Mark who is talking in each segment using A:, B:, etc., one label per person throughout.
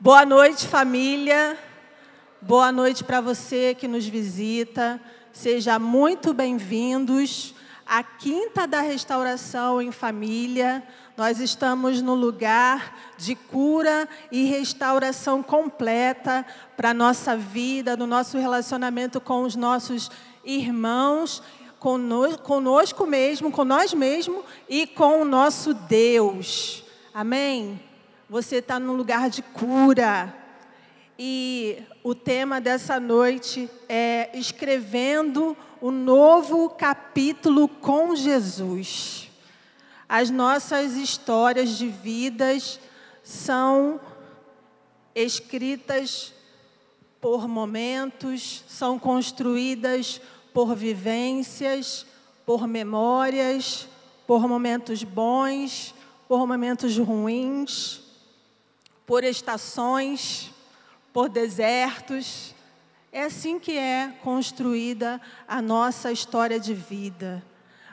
A: Boa noite, família. Boa noite para você que nos visita. Seja muito bem-vindos à Quinta da Restauração em Família. Nós estamos no lugar de cura e restauração completa para a nossa vida, no nosso relacionamento com os nossos irmãos, conosco mesmo, com nós mesmos e com o nosso Deus. Amém? Você está num lugar de cura. E o tema dessa noite é escrevendo um novo capítulo com Jesus. As nossas histórias de vidas são escritas por momentos, são construídas por vivências, por memórias, por momentos bons, por momentos ruins, por estações, por desertos. É assim que é construída a nossa história de vida.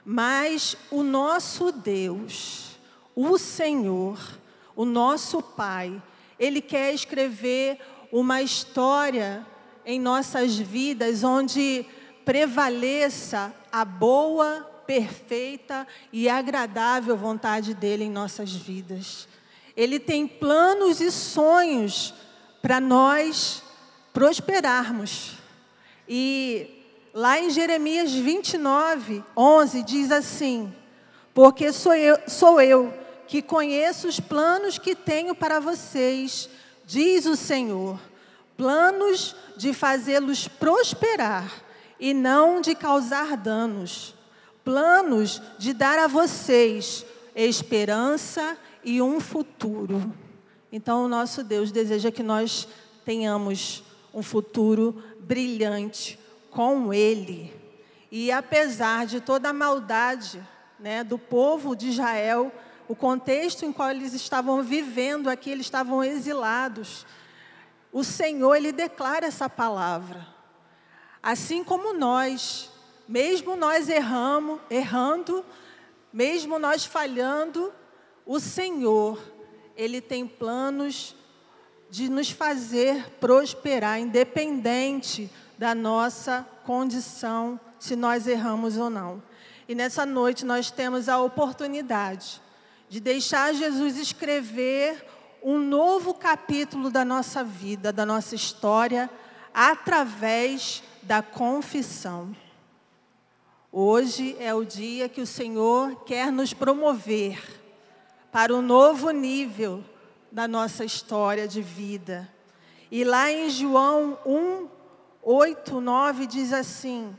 A: Mas o nosso Deus, o Senhor, o nosso Pai, Ele quer escrever uma história em nossas vidas onde prevaleça a boa, perfeita e agradável vontade dEle em nossas vidas. Ele tem planos e sonhos para nós prosperarmos. E lá em Jeremias 29, 11, diz assim: porque sou eu que conheço os planos que tenho para vocês, diz o Senhor, planos de fazê-los prosperar e não de causar danos, planos de dar a vocês esperança e um futuro. Então, o nosso Deus deseja que nós tenhamos um futuro brilhante com Ele. E apesar de toda a maldade, do povo de Israel, o contexto em qual eles estavam vivendo aqui, eles estavam exilados, o Senhor, Ele declara essa palavra. Assim como nós, mesmo nós errando, mesmo nós falhando, o Senhor, Ele tem planos de nos fazer prosperar, independente da nossa condição, se nós erramos ou não. E nessa noite nós temos a oportunidade de deixar Jesus escrever um novo capítulo da nossa vida, da nossa história, através da confissão. Hoje é o dia que o Senhor quer nos promover para um novo nível da nossa história de vida. E lá em João 1, 8, 9 diz assim: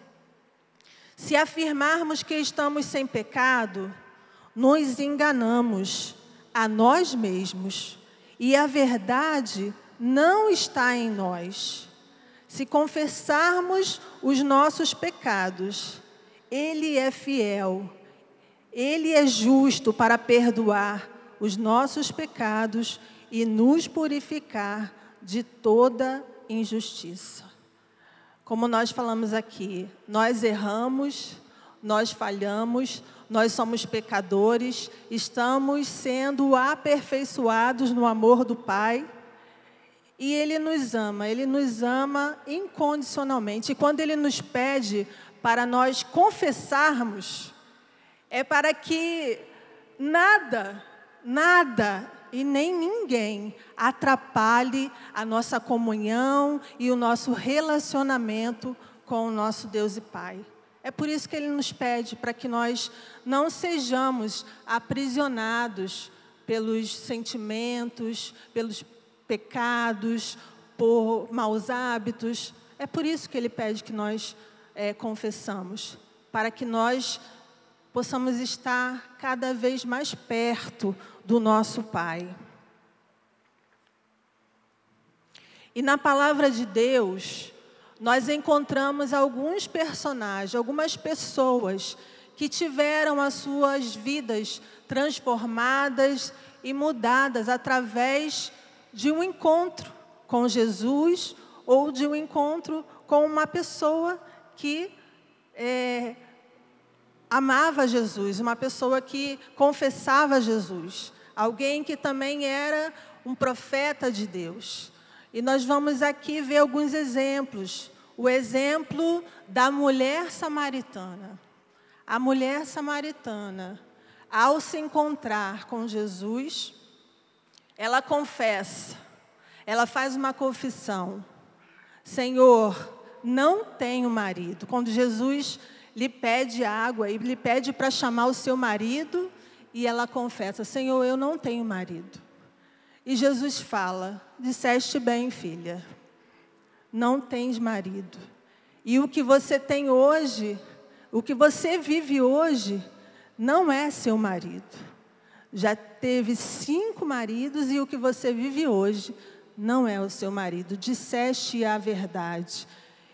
A: se afirmarmos que estamos sem pecado, nos enganamos a nós mesmos e a verdade não está em nós. Se confessarmos os nossos pecados, Ele é fiel, Ele é justo para perdoar os nossos pecados e nos purificar de toda injustiça. Como nós falamos aqui, nós erramos, nós falhamos, nós somos pecadores, estamos sendo aperfeiçoados no amor do Pai. E Ele nos ama incondicionalmente. E quando Ele nos pede para nós confessarmos, é para que nada e nem ninguém atrapalhe a nossa comunhão e o nosso relacionamento com o nosso Deus e Pai. É por isso que Ele nos pede para que nós não sejamos aprisionados pelos sentimentos, pelos pecados, por maus hábitos. É por isso que Ele pede que nós confessamos, para que nós possamos estar cada vez mais perto do nosso Pai. E na palavra de Deus, nós encontramos alguns personagens, algumas pessoas que tiveram as suas vidas transformadas e mudadas através de um encontro com Jesus ou de um encontro com uma pessoa que amava Jesus, uma pessoa que confessava Jesus, alguém que também era um profeta de Deus. E nós vamos aqui ver alguns exemplos. O exemplo da mulher samaritana. A mulher samaritana, ao se encontrar com Jesus, ela confessa, ela faz uma confissão: Senhor, não tenho marido. Quando Jesus lhe pede água e lhe pede para chamar o seu marido, e ela confessa: Senhor, eu não tenho marido. E Jesus fala: disseste bem, filha, não tens marido. E o que você tem hoje, o que você vive hoje, não é seu marido. Já teve 5 maridos e o que você vive hoje não é o seu marido. Disseste a verdade.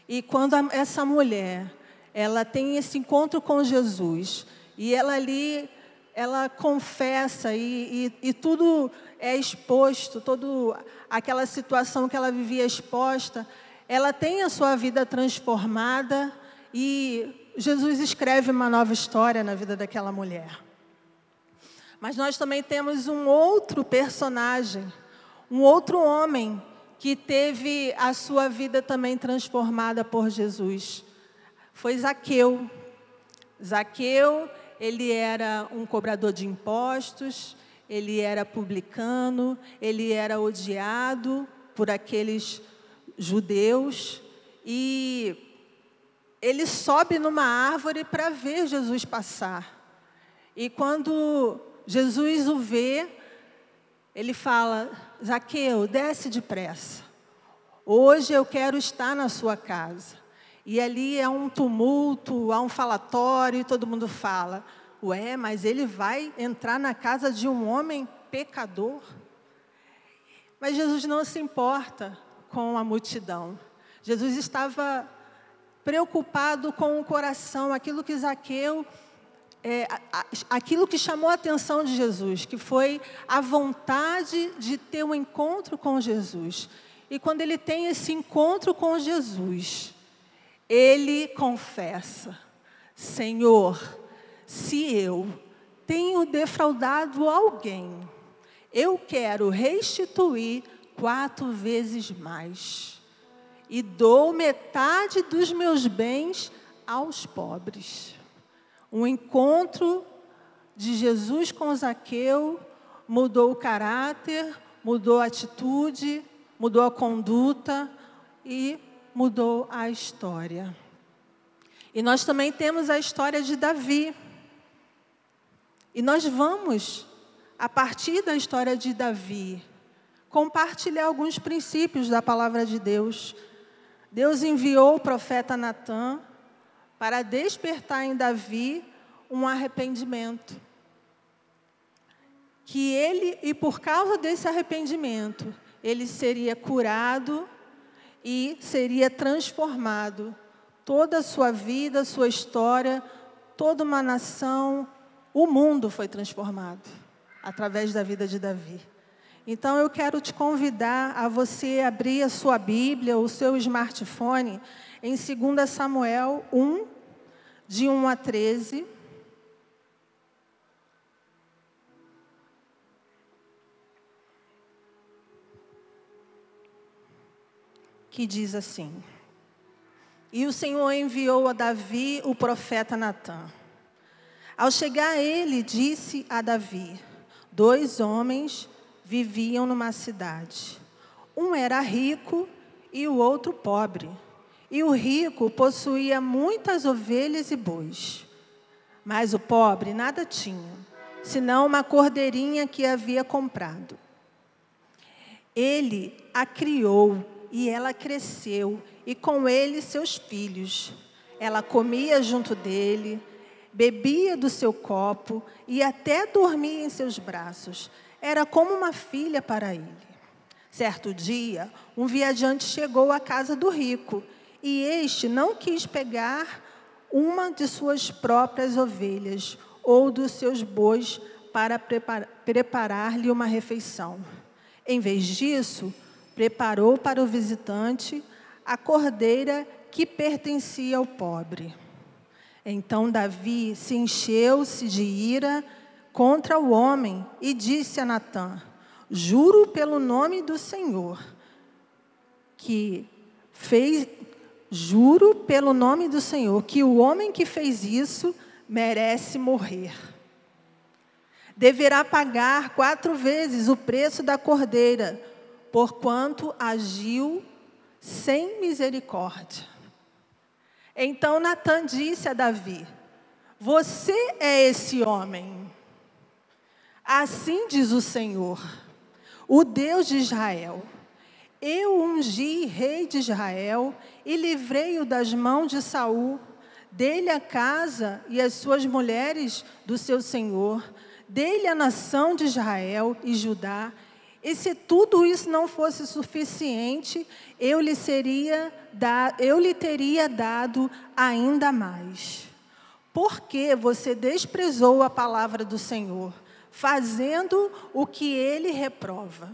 A: E quando essa mulher, ela tem esse encontro com Jesus, e ela ali, ela confessa e tudo é exposto, toda aquela situação que ela vivia exposta, ela tem a sua vida transformada e Jesus escreve uma nova história na vida daquela mulher. Mas nós também temos um outro personagem, um outro homem que teve a sua vida também transformada por Jesus. Foi Zaqueu. Zaqueu, ele era um cobrador de impostos, ele era publicano, ele era odiado por aqueles judeus, e ele sobe numa árvore para ver Jesus passar. E quando Jesus o vê, ele fala: Zaqueu, desce depressa. Hoje eu quero estar na sua casa. E ali é um tumulto, há um falatório, e todo mundo fala: ué, mas ele vai entrar na casa de um homem pecador? Mas Jesus não se importa com a multidão. Jesus estava preocupado com o coração, aquilo que Zaqueu, aquilo que chamou a atenção de Jesus, que foi a vontade de ter um encontro com Jesus. E quando ele tem esse encontro com Jesus, ele confessa: Senhor, se eu tenho defraudado alguém, eu quero restituir 4 vezes mais. E dou metade dos meus bens aos pobres. Um encontro de Jesus com Zaqueu mudou o caráter, mudou a atitude, mudou a conduta e mudou a história. E nós também temos a história de Davi. E nós vamos, a partir da história de Davi, compartilhar alguns princípios da palavra de Deus. Deus enviou o profeta Natã para despertar em Davi um arrependimento. Que ele, e por causa desse arrependimento, ele seria curado e seria transformado. Toda a sua vida, sua história, toda uma nação, o mundo foi transformado através da vida de Davi. Então eu quero te convidar a você abrir a sua Bíblia, o seu smartphone, em 2 Samuel 1, de 1 a 13. Que diz assim: E o Senhor enviou a Davi o profeta Natã. Ao chegar ele, disse a Davi: 2 homens viviam numa cidade. Um era rico e o outro pobre. E o rico possuía muitas ovelhas e bois. Mas o pobre nada tinha, senão uma cordeirinha que havia comprado. Ele a criou e ela cresceu, e com ele seus filhos. Ela comia junto dele, bebia do seu copo e até dormia em seus braços. Era como uma filha para ele. Certo dia, um viajante chegou à casa do rico, e este não quis pegar uma de suas próprias ovelhas ou dos seus bois para preparar-lhe uma refeição. Em vez disso, preparou para o visitante a cordeira que pertencia ao pobre. Então Davi se encheu-se de ira contra o homem e disse a Natã: juro pelo nome do Senhor, juro pelo nome do Senhor, que o homem que fez isso merece morrer. Deverá pagar 4 vezes o preço da cordeira, porquanto agiu sem misericórdia. Então Natã disse a Davi: você é esse homem. Assim diz o Senhor, o Deus de Israel: eu ungi rei de Israel e livrei-o das mãos de Saul, dei-lhe a casa e as suas mulheres do seu senhor, dei-lhe a nação de Israel e Judá. E se tudo isso não fosse suficiente, eu lhe teria dado ainda mais. Porque você desprezou a palavra do Senhor, fazendo o que ele reprova.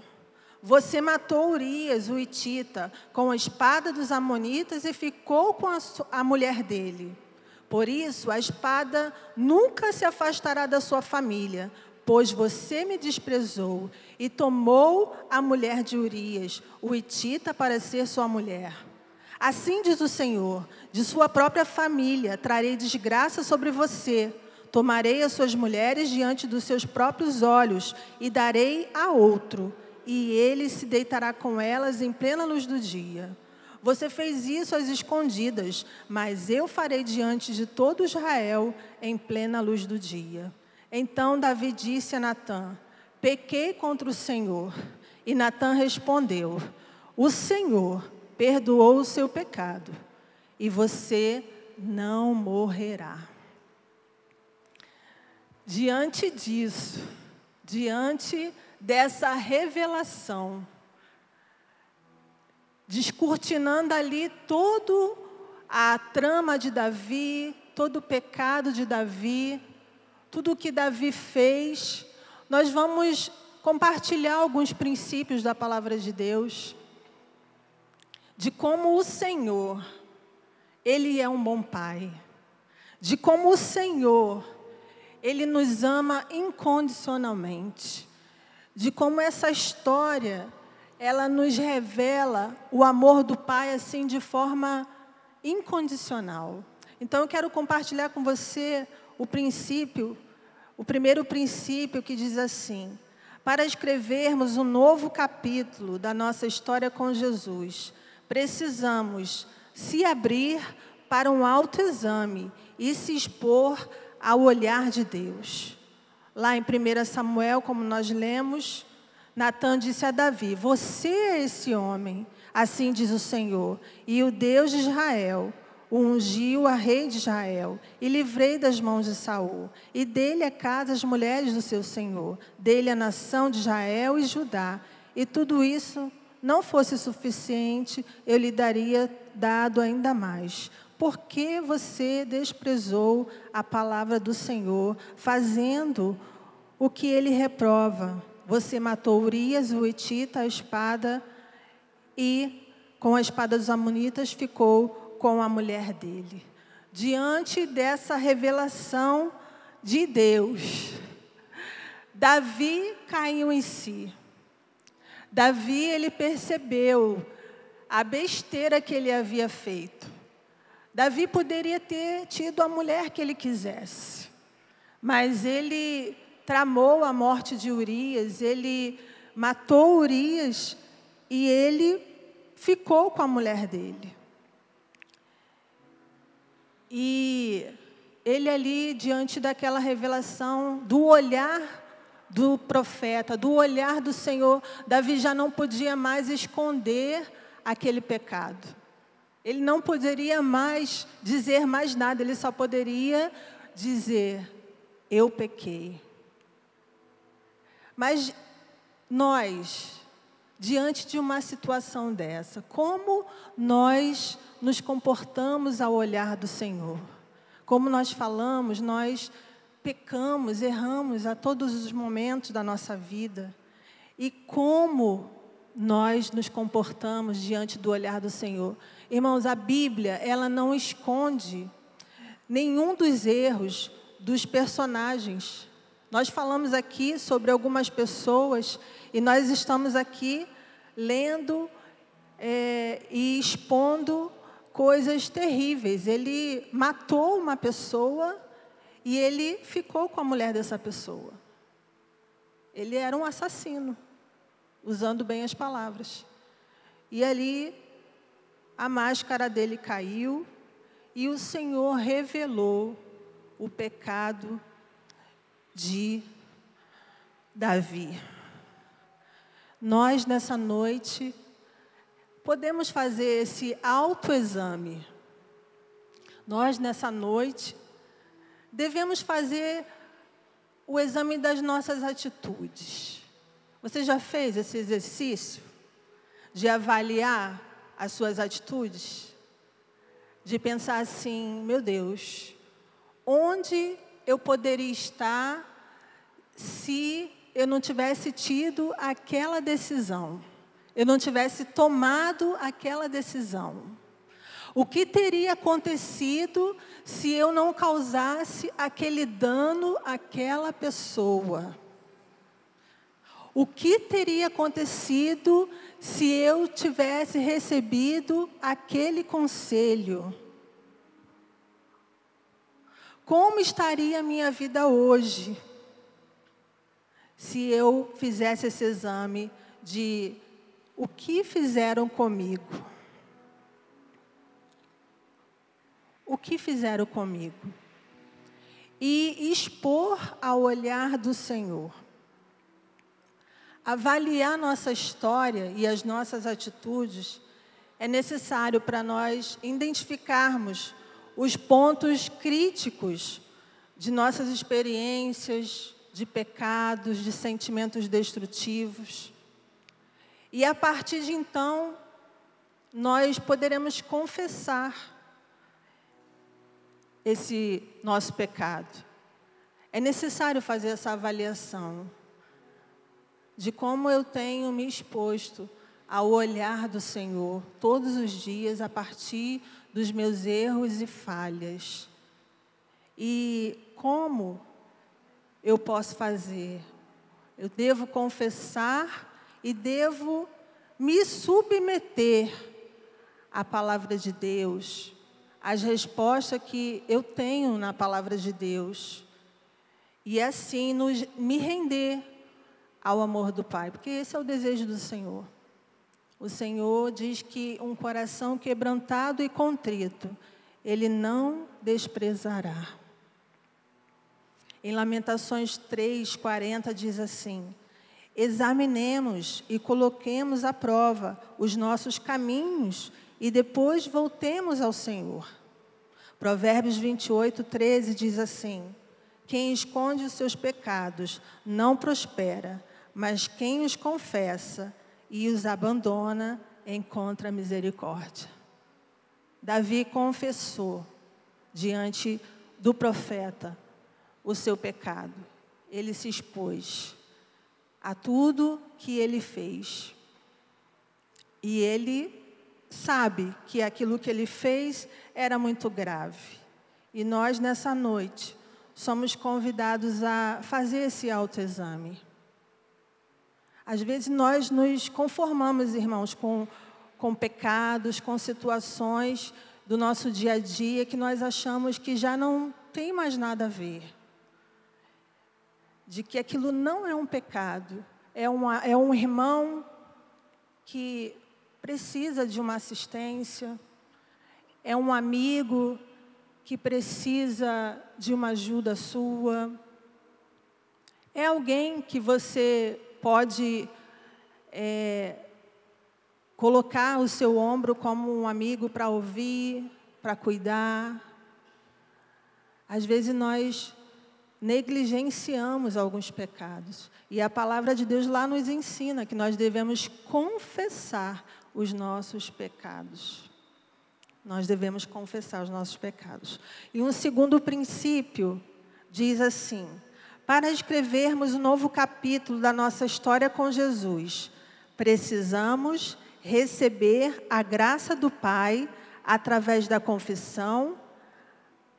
A: Você matou Urias, o hitita, com a espada dos amonitas e ficou com a mulher dele. Por isso, a espada nunca se afastará da sua família, pois você me desprezou e tomou a mulher de Urias, o hitita, para ser sua mulher. Assim diz o Senhor: de sua própria família trarei desgraça sobre você. Tomarei as suas mulheres diante dos seus próprios olhos e darei a outro, e ele se deitará com elas em plena luz do dia. Você fez isso às escondidas, mas eu farei diante de todo Israel em plena luz do dia. Então Davi disse a Natã: pequei contra o Senhor. E Natã respondeu: o Senhor perdoou o seu pecado, e você não morrerá. Diante disso, diante dessa revelação, descortinando ali toda a trama de Davi, todo o pecado de Davi, tudo o que Davi fez, nós vamos compartilhar alguns princípios da palavra de Deus, de como o Senhor, Ele é um bom Pai, de como o Senhor, Ele nos ama incondicionalmente, de como essa história, ela nos revela o amor do Pai assim de forma incondicional. Então eu quero compartilhar com você o primeiro princípio que diz assim: para escrevermos um novo capítulo da nossa história com Jesus, precisamos se abrir para um autoexame e se expor ao olhar de Deus. Lá em 1 Samuel, como nós lemos, Natã disse a Davi: você é esse homem, assim diz o Senhor, e o Deus de Israel o ungiu a rei de Israel, e livrei das mãos de Saul, e dei-lhe a casa as mulheres do seu senhor, dei-lhe a nação de Israel e Judá, e tudo isso não fosse suficiente, eu lhe daria dado ainda mais. Porque você desprezou a palavra do Senhor, fazendo o que ele reprova. Você matou Urias, o hitita, a espada, e com a espada dos amonitas ficou com a mulher dele. Diante dessa revelação de Deus, Davi caiu em si. Davi, ele percebeu a besteira que ele havia feito. Davi poderia ter tido a mulher que ele quisesse, mas ele tramou a morte de Urias, ele matou Urias e ele ficou com a mulher dele. E ele ali, diante daquela revelação, do olhar do profeta, do olhar do Senhor, Davi já não podia mais esconder aquele pecado. Ele não poderia mais dizer mais nada, ele só poderia dizer: eu pequei. Mas nós, diante de uma situação dessa, como nós nos comportamos ao olhar do Senhor? Como nós falamos, nós pecamos, erramos a todos os momentos da nossa vida. E como nós nos comportamos diante do olhar do Senhor? Irmãos, a Bíblia, ela não esconde nenhum dos erros dos personagens. Nós falamos aqui sobre algumas pessoas e nós estamos aqui lendo e expondo coisas terríveis. Ele matou uma pessoa e ele ficou com a mulher dessa pessoa. Ele era um assassino, usando bem as palavras. E ali a máscara dele caiu e o Senhor revelou o pecado de Davi. Nós, nessa noite, podemos fazer esse autoexame. Nós, nessa noite, devemos fazer o exame das nossas atitudes. Você já fez esse exercício de avaliar as suas atitudes? De pensar assim, meu Deus, onde eu poderia estar se eu não tivesse tido aquela decisão? Eu não tivesse tomado aquela decisão? O que teria acontecido se eu não causasse aquele dano àquela pessoa? O que teria acontecido se eu tivesse recebido aquele conselho? Como estaria a minha vida hoje se eu fizesse esse exame de o que fizeram comigo? O que fizeram comigo? E expor ao olhar do Senhor. Avaliar nossa história e as nossas atitudes é necessário para nós identificarmos os pontos críticos de nossas experiências, de pecados, de sentimentos destrutivos. E a partir de então, nós poderemos confessar esse nosso pecado. É necessário fazer essa avaliação de como eu tenho me exposto ao olhar do Senhor todos os dias a partir dos meus erros e falhas. E como eu posso fazer? Eu devo confessar e devo me submeter à palavra de Deus, às respostas que eu tenho na palavra de Deus. E assim me render ao amor do Pai, porque esse é o desejo do Senhor. O Senhor diz que um coração quebrantado e contrito, Ele não desprezará. Em Lamentações 3:40 diz assim: examinemos e coloquemos à prova os nossos caminhos e depois voltemos ao Senhor. Provérbios 28:13 diz assim: quem esconde os seus pecados não prospera, mas quem os confessa e os abandona encontra misericórdia. Davi confessou diante do profeta o seu pecado. Ele se expôs a tudo que ele fez. E ele sabe que aquilo que ele fez era muito grave. E nós, nessa noite, somos convidados a fazer esse autoexame. Às vezes nós nos conformamos, irmãos, com pecados, com situações do nosso dia a dia que nós achamos que já não tem mais nada a ver. De que aquilo não é um pecado, é um irmão que precisa de uma assistência, é um amigo que precisa de uma ajuda sua, é alguém que você pode colocar o seu ombro como um amigo para ouvir, para cuidar. Às vezes nós negligenciamos alguns pecados. E a palavra de Deus lá nos ensina que nós devemos confessar os nossos pecados. Nós devemos confessar os nossos pecados. E um segundo princípio diz assim: para escrevermos um novo capítulo da nossa história com Jesus, precisamos receber a graça do Pai através da confissão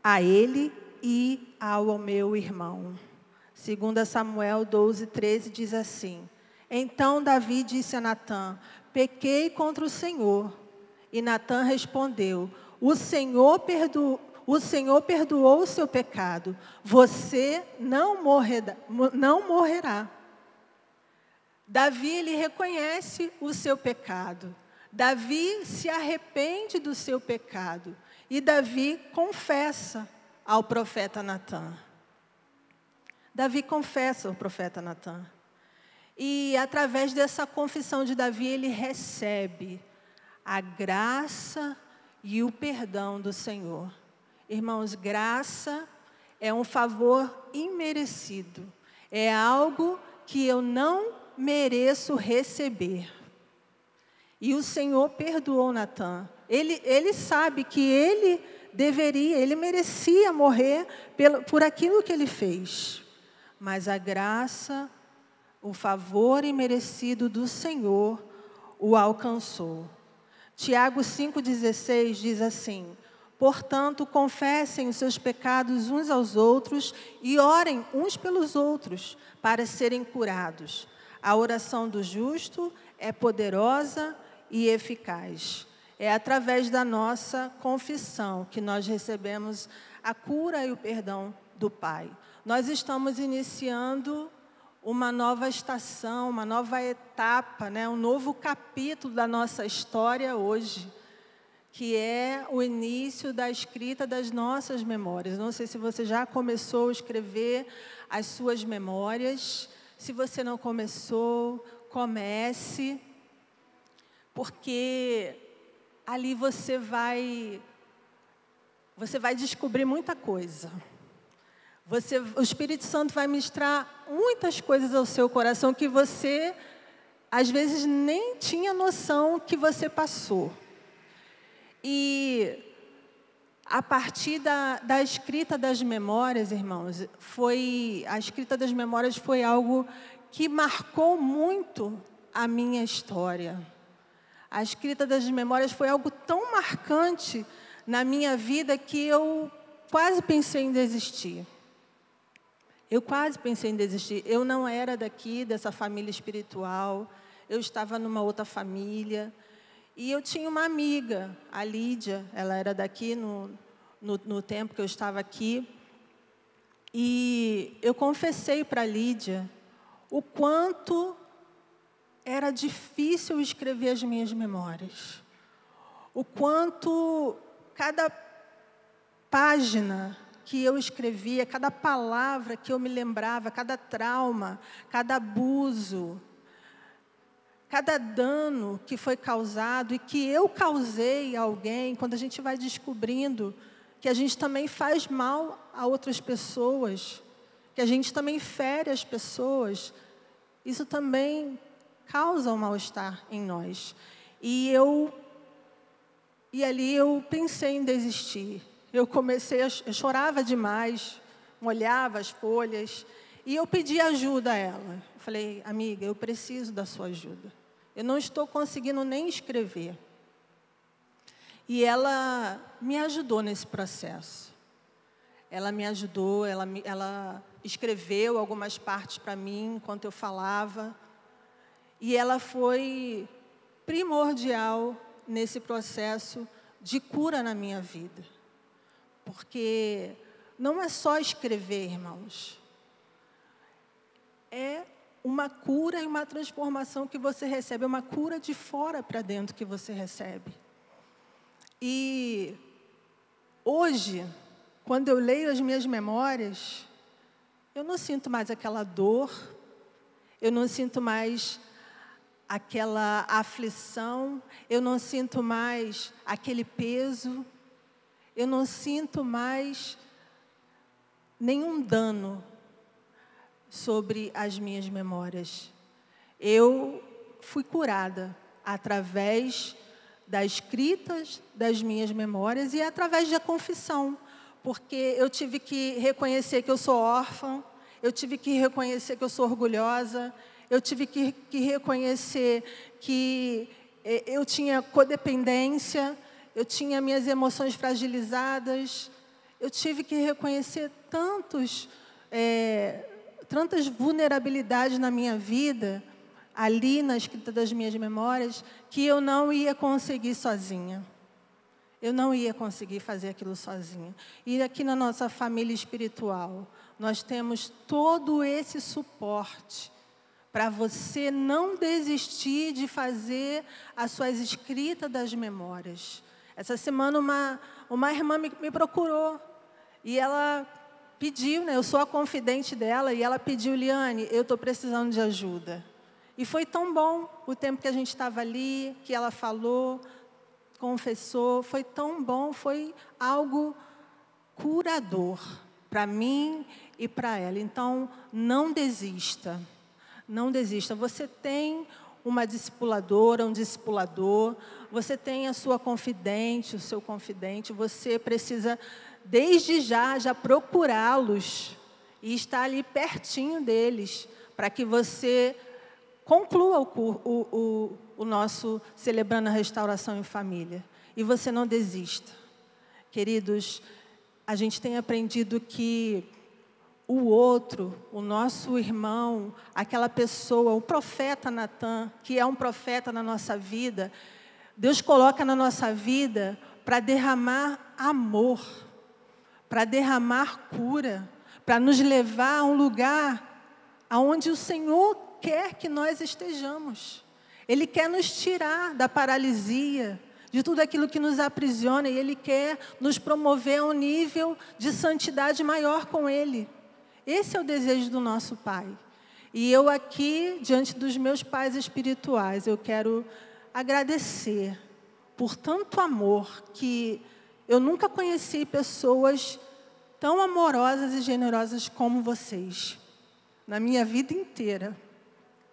A: a Ele e ao meu irmão. 2 Samuel 12, 13 diz assim: Então Davi disse a Natã: Pequei contra o Senhor. E Natã respondeu: O Senhor perdoou o seu pecado. Você não morrerá. Davi, ele reconhece o seu pecado. Davi se arrepende do seu pecado. E Davi confessa ao profeta Natã. Davi confessa ao profeta Natã. E através dessa confissão de Davi, ele recebe a graça e o perdão do Senhor. Irmãos, graça é um favor imerecido. É algo que eu não mereço receber. E o Senhor perdoou Natã. Ele sabe que ele merecia morrer por aquilo que ele fez. Mas a graça, o favor imerecido do Senhor o alcançou. Tiago 5,16 diz assim: Portanto, confessem os seus pecados uns aos outros e orem uns pelos outros para serem curados. A oração do justo é poderosa e eficaz. É através da nossa confissão que nós recebemos a cura e o perdão do Pai. Nós estamos iniciando uma nova estação, uma nova etapa, um novo capítulo da nossa história hoje, que é o início da escrita das nossas memórias. Não sei se você já começou a escrever as suas memórias. Se você não começou, comece, porque ali você vai descobrir muita coisa. O Espírito Santo vai ministrar muitas coisas ao seu coração que você, às vezes, nem tinha noção que você passou. E a partir da escrita das memórias, irmãos, a escrita das memórias foi algo que marcou muito a minha história. A escrita das memórias foi algo tão marcante na minha vida que eu quase pensei em desistir. Eu não era daqui, dessa família espiritual. Eu estava numa outra família. E eu tinha uma amiga, a Lídia. Ela era daqui no tempo que eu estava aqui. E eu confessei para a Lídia o quanto era difícil escrever as minhas memórias. O quanto cada página que eu escrevia, cada palavra que eu me lembrava, cada trauma, cada abuso, cada dano que foi causado e que eu causei a alguém, quando a gente vai descobrindo que a gente também faz mal a outras pessoas, que a gente também fere as pessoas, isso também causa um mal-estar em nós. E ali eu pensei em desistir. Eu chorava demais, molhava as folhas, e eu pedi ajuda a ela. Eu falei: amiga, eu preciso da sua ajuda. Eu não estou conseguindo nem escrever. E ela me ajudou nesse processo. Ela me ajudou, ela escreveu algumas partes para mim enquanto eu falava. E ela foi primordial nesse processo de cura na minha vida. Porque não é só escrever, irmãos. É uma cura e uma transformação que você recebe. É uma cura de fora para dentro que você recebe. E hoje, quando eu leio as minhas memórias, eu não sinto mais aquela dor, eu não sinto mais aquela aflição, eu não sinto mais aquele peso, eu não sinto mais nenhum dano sobre as minhas memórias. Eu fui curada através das escritas das minhas memórias e através da confissão, porque eu tive que reconhecer que eu sou órfã, eu tive que reconhecer que eu sou orgulhosa, eu tive que reconhecer que eu tinha codependência, eu tinha minhas emoções fragilizadas, eu tive que reconhecer tantas vulnerabilidades na minha vida, ali na escrita das minhas memórias, que eu não ia conseguir sozinha. Eu não ia conseguir fazer aquilo sozinha. E aqui na nossa família espiritual, nós temos todo esse suporte para você não desistir de fazer as suas escritas das memórias. Essa semana uma irmã me procurou e ela pediu, né? Eu sou a confidente dela e ela pediu: Liane, eu estou precisando de ajuda. E foi tão bom o tempo que a gente estava ali, que ela falou, confessou, foi tão bom, foi algo curador para mim e para ela. Então, não desista, não desista. Você tem uma discipuladora, um discipulador, você tem a sua confidente, o seu confidente, você precisa, desde já procurá-los e estar ali pertinho deles, para que você conclua o nosso Celebrando a Restauração em Família. E você não desista. Queridos, a gente tem aprendido que o outro, o nosso irmão, aquela pessoa, o profeta Natan, que é um profeta na nossa vida, Deus coloca na nossa vida para derramar amor, para derramar cura, para nos levar a um lugar aonde o Senhor quer que nós estejamos. Ele quer nos tirar da paralisia, de tudo aquilo que nos aprisiona, e Ele quer nos promover a um nível de santidade maior com Ele. Esse é o desejo do nosso Pai. E eu aqui, diante dos meus pais espirituais, eu quero agradecer por tanto amor, que eu nunca conheci pessoas tão amorosas e generosas como vocês, na minha vida inteira.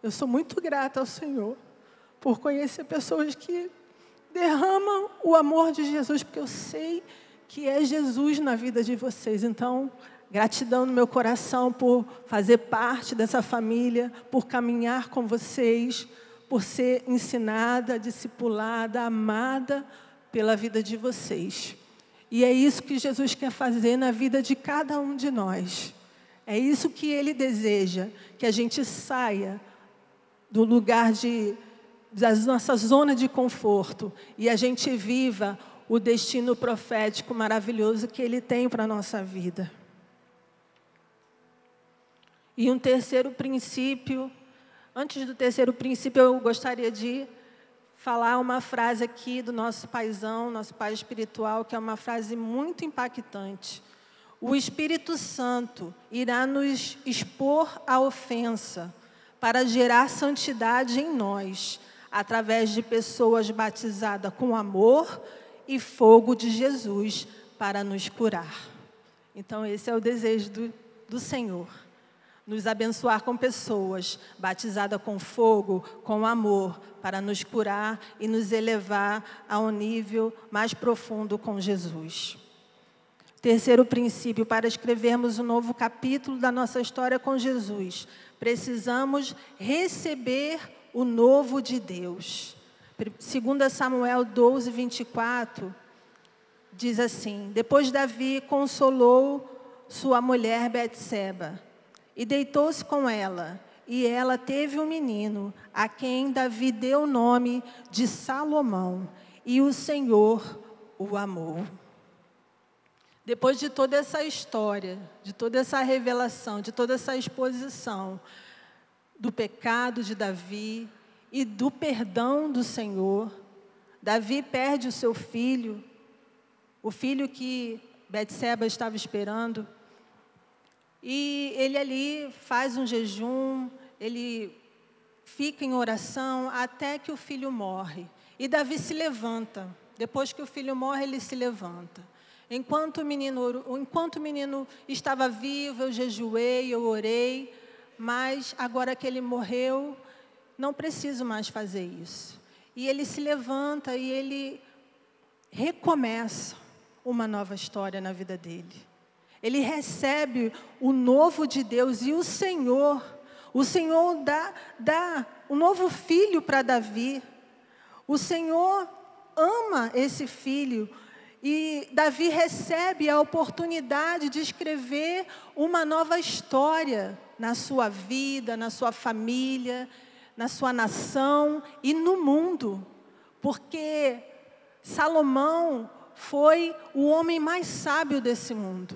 A: Eu sou muito grata ao Senhor por conhecer pessoas que derramam o amor de Jesus, porque eu sei que é Jesus na vida de vocês. Então, gratidão no meu coração por fazer parte dessa família, por caminhar com vocês, por ser ensinada, discipulada, amada pela vida de vocês. E é isso que Jesus quer fazer na vida de cada um de nós. É isso que Ele deseja, que a gente saia do lugar da nossa zona de conforto e a gente viva o destino profético maravilhoso que Ele tem para a nossa vida. E um terceiro princípio, antes do terceiro princípio, eu gostaria de falar uma frase aqui do nosso paizão, nosso pai espiritual, que é uma frase muito impactante. O Espírito Santo irá nos expor à ofensa para gerar santidade em nós, através de pessoas batizadas com amor e fogo de Jesus para nos curar. Então, esse é o desejo do Senhor. Nos abençoar com pessoas batizadas com fogo, com amor, para nos curar e nos elevar a um nível mais profundo com Jesus. Terceiro princípio, para escrevermos um novo capítulo da nossa história com Jesus, precisamos receber o novo de Deus. 2 Samuel 12, 24, diz assim: Depois Davi consolou sua mulher Betseba, e deitou-se com ela, e ela teve um menino, a quem Davi deu o nome de Salomão, e o Senhor o amou. Depois de toda essa história, de toda essa revelação, de toda essa exposição do pecado de Davi e do perdão do Senhor, Davi perde o seu filho, o filho que Betseba estava esperando, e ele ali faz um jejum, ele fica em oração até que o filho morre. E Davi se levanta. Depois que o filho morre, ele se levanta. Enquanto o menino estava vivo, eu jejuei, eu orei, mas agora que ele morreu, não preciso mais fazer isso. E ele se levanta e ele recomeça uma nova história na vida dele. Ele recebe o novo de Deus e o Senhor dá um novo filho para Davi. O Senhor ama esse filho E Davi recebe a oportunidade de escrever uma nova história na sua vida, na sua família, na sua nação e no mundo. Porque Salomão foi o homem mais sábio desse mundo.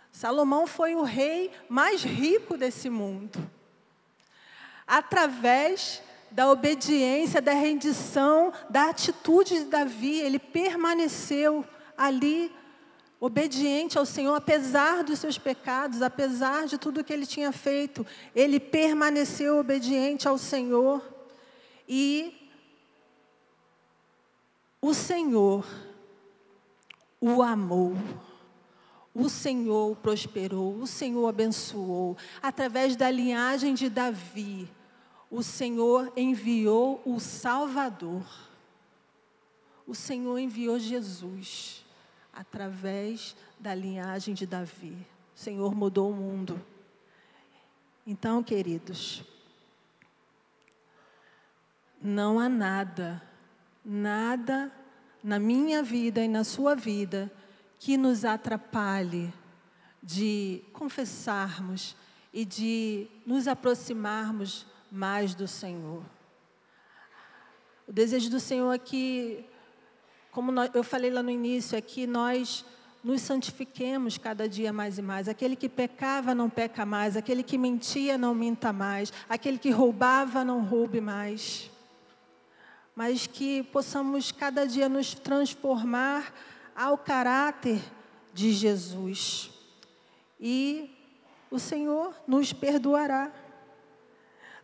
A: Salomão foi o rei mais rico desse mundo. Através da obediência, da rendição, da atitude de Davi, ele permaneceu ali, obediente ao Senhor, apesar dos seus pecados, apesar de tudo que ele tinha feito, ele permaneceu obediente ao Senhor. E o Senhor o amou, o Senhor o prosperou, o Senhor abençoou. Através da linhagem de Davi, o Senhor enviou o Salvador. O Senhor enviou Jesus através da linhagem de Davi. O Senhor mudou o mundo. Então, queridos, não há nada na minha vida e na sua vida que nos atrapalhe de confessarmos e de nos aproximarmos mais do Senhor. O desejo do Senhor é que, como eu falei lá no início, é que nós nos santifiquemos cada dia mais e mais. Aquele que pecava não peca mais, aquele que mentia não minta mais, aquele que roubava não roube mais. Mas que possamos cada dia nos transformar ao caráter de Jesus. E o Senhor nos perdoará.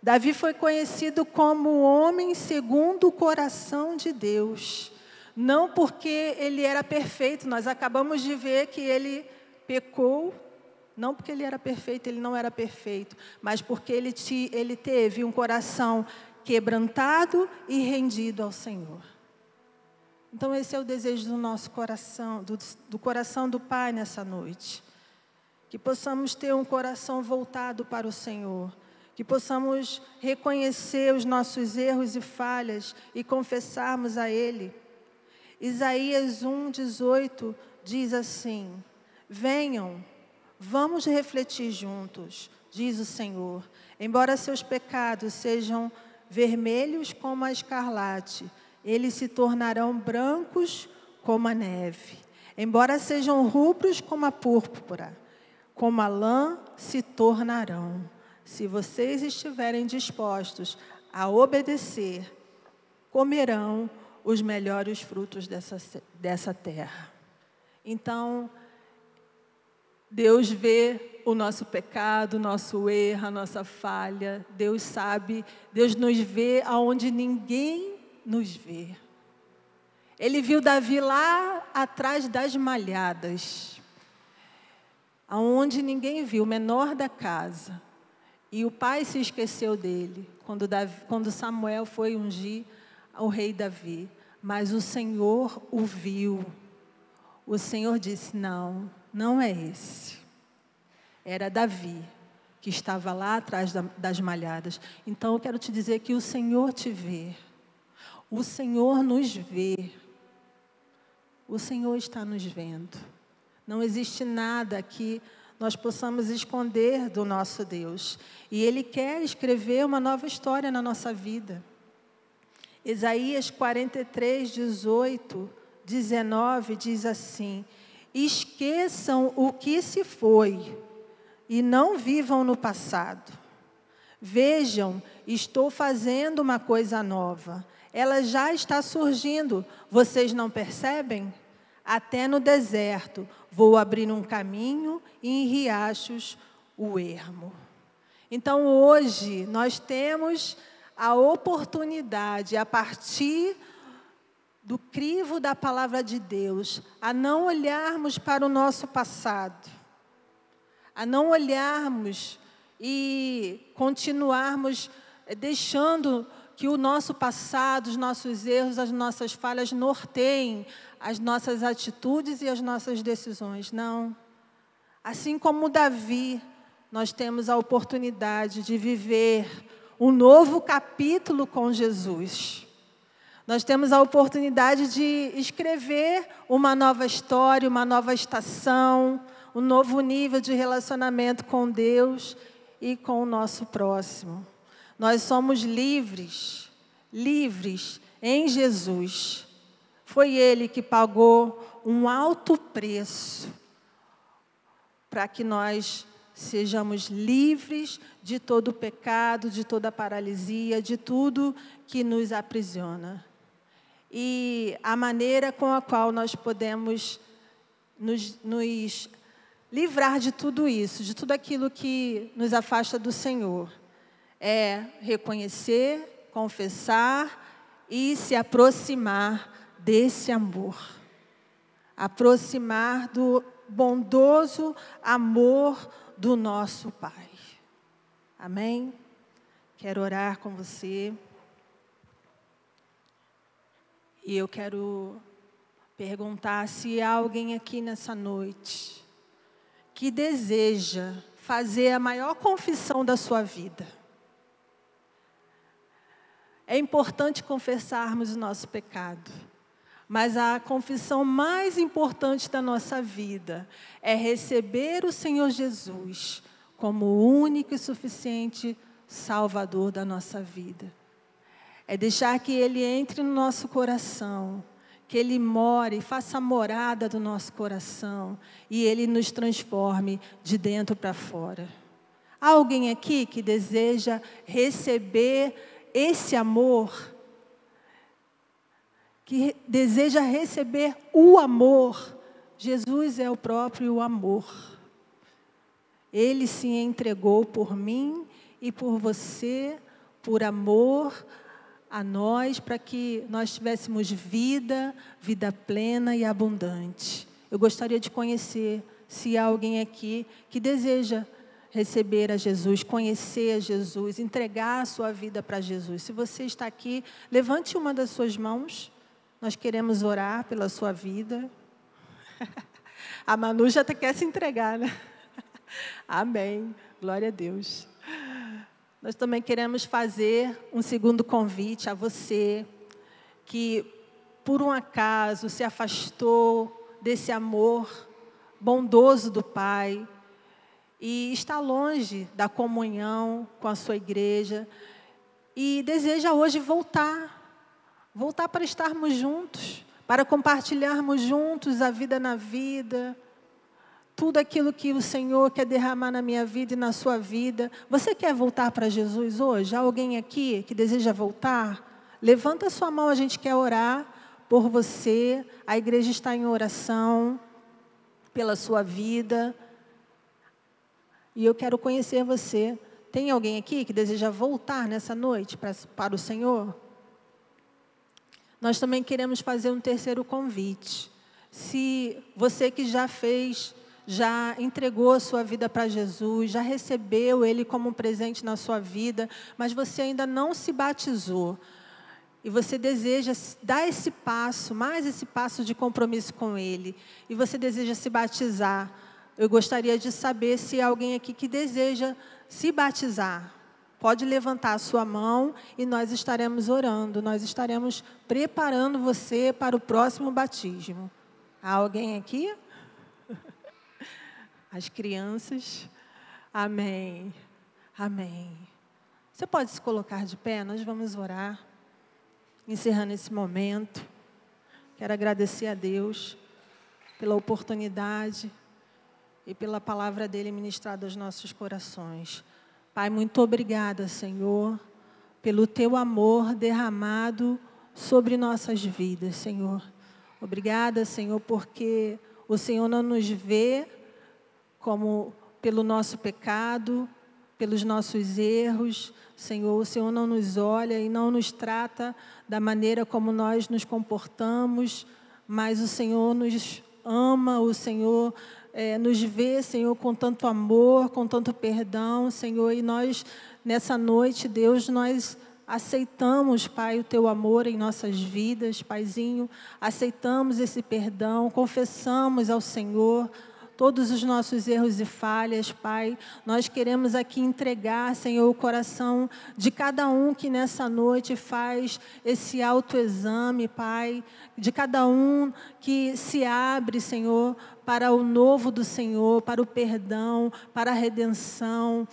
A: Davi foi conhecido como homem segundo o coração de Deus. Não porque ele era perfeito, nós acabamos de ver que ele pecou. Não porque ele era perfeito, ele não era perfeito. Mas porque ele teve um coração quebrantado e rendido ao Senhor. Então esse é o desejo do nosso coração, do coração do Pai nessa noite. Que possamos ter um coração voltado para o Senhor. Que possamos reconhecer os nossos erros e falhas e confessarmos a Ele. Isaías 1:18 diz assim: venham, vamos refletir juntos, diz o Senhor. Embora seus pecados sejam vermelhos como a escarlate, eles se tornarão brancos como a neve. Embora sejam rubros como a púrpura, como a lã se tornarão. Se vocês estiverem dispostos a obedecer, comerão os melhores frutos dessa terra. Então, Deus vê o nosso pecado, o nosso erro, a nossa falha. Deus sabe, Deus nos vê aonde ninguém nos vê. Ele viu Davi lá atrás das malhadas, aonde ninguém viu, o menor da casa. E o pai se esqueceu dele, quando Samuel foi ungir o rei Davi. Mas o Senhor o viu. O Senhor disse: não, não é esse. Era Davi, que estava lá atrás das malhadas. Então eu quero te dizer que o Senhor te vê. O Senhor nos vê. O Senhor está nos vendo. Não existe nada que nós possamos esconder do nosso Deus. E Ele quer escrever uma nova história na nossa vida. Isaías 43:18, 19 diz assim: esqueçam o que se foi e não vivam no passado. Vejam, estou fazendo uma coisa nova. Ela já está surgindo. Vocês não percebem? Até no deserto vou abrir um caminho e em riachos o ermo. Então hoje nós temos a oportunidade, a partir do crivo da palavra de Deus, a não olharmos para o nosso passado, a não olharmos e continuarmos deixando que o nosso passado, os nossos erros, as nossas falhas norteiem as nossas atitudes e as nossas decisões. Não. Assim como Davi, nós temos a oportunidade de viver um novo capítulo com Jesus. Nós temos a oportunidade de escrever uma nova história, uma nova estação, um novo nível de relacionamento com Deus e com o nosso próximo. Nós somos livres, livres em Jesus. Foi Ele que pagou um alto preço para que nós sejamos livres de todo o pecado, de toda a paralisia, de tudo que nos aprisiona. E a maneira com a qual nós podemos nos livrar de tudo isso, de tudo aquilo que nos afasta do Senhor, é reconhecer, confessar e se aproximar desse amor. Aproximar do bondoso amor do nosso Pai. Amém? Quero orar com você. E eu quero perguntar se há alguém aqui nessa noite que deseja fazer a maior confissão da sua vida. É importante confessarmos o nosso pecado, mas a confissão mais importante da nossa vida é receber o Senhor Jesus como o único e suficiente Salvador da nossa vida. É deixar que Ele entre no nosso coração, que Ele more, faça morada do nosso coração e Ele nos transforme de dentro para fora. Há alguém aqui que deseja receber esse amor, que deseja receber o amor? Jesus é o próprio amor. Ele se entregou por mim e por você, por amor a nós, para que nós tivéssemos vida plena e abundante. Eu gostaria de conhecer se há alguém aqui que deseja receber a Jesus, conhecer a Jesus, entregar a sua vida para Jesus. Se você está aqui, levante uma das suas mãos. Nós queremos orar pela sua vida. A Manu já quer se entregar, né? Amém. Glória a Deus. Nós também queremos fazer um segundo convite a você que, por um acaso, se afastou desse amor bondoso do Pai e está longe da comunhão com a sua igreja e deseja hoje voltar para estarmos juntos, para compartilharmos juntos a vida na vida, tudo aquilo que o Senhor quer derramar na minha vida e na sua vida. Você quer voltar para Jesus hoje? Há alguém aqui que deseja voltar? Levanta a sua mão, a gente quer orar por você. A igreja está em oração pela sua vida. E eu quero conhecer você. Tem alguém aqui que deseja voltar nessa noite para o Senhor? Nós também queremos fazer um terceiro convite. Se você que já entregou a sua vida para Jesus, já recebeu Ele como um presente na sua vida, mas você ainda não se batizou, e você deseja dar esse passo, mais esse passo de compromisso com Ele, e você deseja se batizar, eu gostaria de saber se há alguém aqui que deseja se batizar. Pode levantar a sua mão e nós estaremos orando, nós estaremos preparando você para o próximo batismo. Há alguém aqui? As crianças, amém, amém. Você pode se colocar de pé, nós vamos orar, encerrando esse momento. Quero agradecer a Deus pela oportunidade e pela palavra dEle ministrada aos nossos corações. Pai, muito obrigada, Senhor, pelo Teu amor derramado sobre nossas vidas, Senhor. Obrigada, Senhor, porque o Senhor não nos vê como pelo nosso pecado, pelos nossos erros. Senhor, o Senhor não nos olha e não nos trata da maneira como nós nos comportamos, mas o Senhor nos ama, o Senhor nos vê, Senhor, com tanto amor, com tanto perdão, Senhor, e nós, nessa noite, Deus, nós aceitamos, Pai, o Teu amor em nossas vidas, Paizinho, aceitamos esse perdão, confessamos ao Senhor todos os nossos erros e falhas, Pai. Nós queremos aqui entregar, Senhor, o coração de cada um que nessa noite faz esse autoexame, Pai, de cada um que se abre, Senhor, para o novo do Senhor, para o perdão, para a redenção,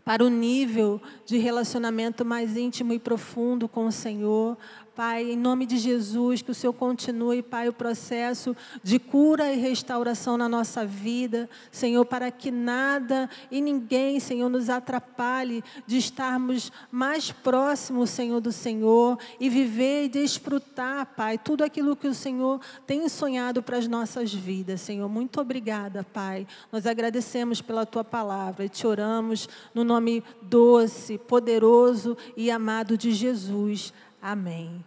A: para o nível de relacionamento mais íntimo e profundo com o Senhor. Pai, em nome de Jesus, que o Senhor continue, Pai, o processo de cura e restauração na nossa vida, Senhor, para que nada e ninguém, Senhor, nos atrapalhe de estarmos mais próximos, Senhor, do Senhor e viver e desfrutar, Pai, tudo aquilo que o Senhor tem sonhado para as nossas vidas, Senhor. Muito obrigada, Pai. Nós agradecemos pela Tua palavra e te oramos no nome doce, poderoso e amado de Jesus. Amém.